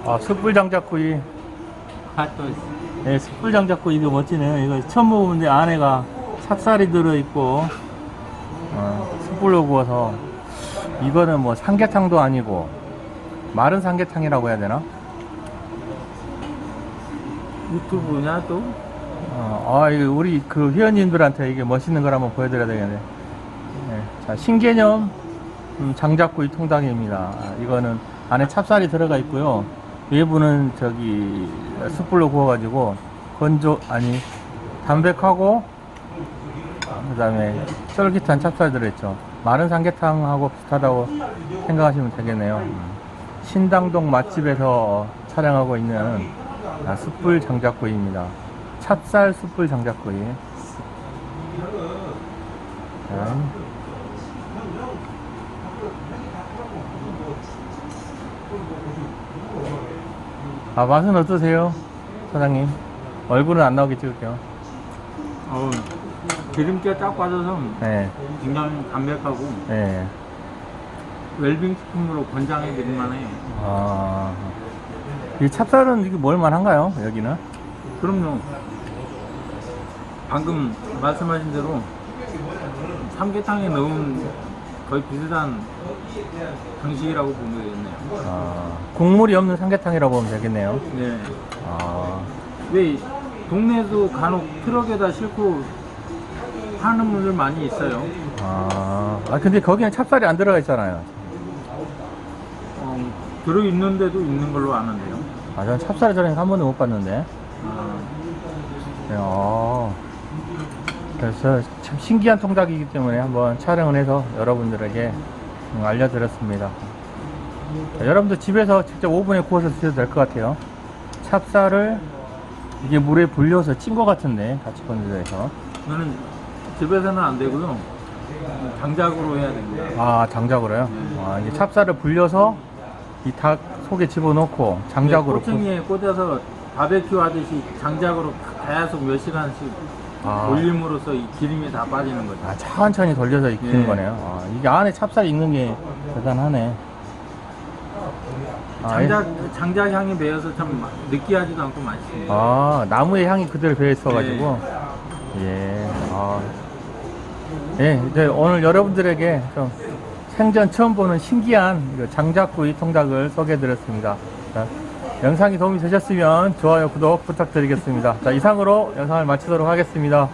아, 숯불 장작구이. 핫도 있어. 네, 숯불 장작구이 이거 멋지네요. 이거 처음 먹어보는데 안에가 찹쌀이 들어있고, 숯불로 구워서. 이거는 뭐 삼계탕도 아니고, 마른 삼계탕이라고 해야 되나? 유튜브냐 또? 이거 우리 그 회원님들한테 이게 멋있는 걸 한번 보여드려야 되겠네. 네, 자, 신개념 장작구이 통닭입니다. 이거는 안에 찹쌀이 들어가 있고요. 외부는 저기 숯불로 구워가지고 담백하고 그 다음에 쫄깃한 찹쌀 들어있죠. 마른 삼계탕하고 비슷하다고 생각하시면 되겠네요. 신당동 맛집에서 촬영하고 있는 숯불 장작구이입니다. 찹쌀 숯불 장작구이. 맛은 어떠세요, 사장님? 얼굴은 안 나오게 찍을게요. 기름기가 딱 빠져서 네. 굉장히 담백하고 네. 웰빙 식품으로 권장해 드릴 만해요. 이 찹쌀은 이게 뭘만한가요, 여기는? 그럼요. 방금 말씀하신 대로 삼계탕에 넣은 거의 비슷한 방식이라고 보면 되겠네요. 국물이 없는 삼계탕이라고 보면 되겠네요. 네. 왜 동네에도 간혹 트럭에다 싣고 하는 분들 많이 있어요. 근데 거기는 찹쌀이 안 들어가 있잖아요. 들어있는데도 있는 걸로 아는데요. 저는 찹쌀이 들어있는 한 번도 못 봤는데. 네, 그래서 참 신기한 통닭이기 때문에 한번 촬영을 해서 여러분들에게 알려드렸습니다. 자, 여러분들 집에서 직접 오븐에 구워서 드셔도 될 것 같아요. 찹쌀을 이게 물에 불려서 찐 것 같은데, 같이 건조해서. 저는 집에서는 안 되고요. 장작으로 해야 됩니다. 장작으로요? 이게 찹쌀을 불려서 이 닭 속에 집어넣고 장작으로 꼬챙이에 꽂아서 바베큐 하듯이 장작으로 계속 몇 시간씩 돌림으로써 이 기름이 다 빠지는 거죠. 천천히 돌려서 익히는 거네요. 이게 안에 찹쌀이 익는 게 대단하네. 장작 향이 배어서 참 느끼하지도 않고 맛있습니다. 나무의 향이 그대로 배어 있어가지고. 이제 오늘 여러분들에게 좀 생전 처음 보는 신기한 장작구이 통닭을 소개해드렸습니다. 자, 영상이 도움이 되셨으면 좋아요, 구독 부탁드리겠습니다. 자, 이상으로 영상을 마치도록 하겠습니다.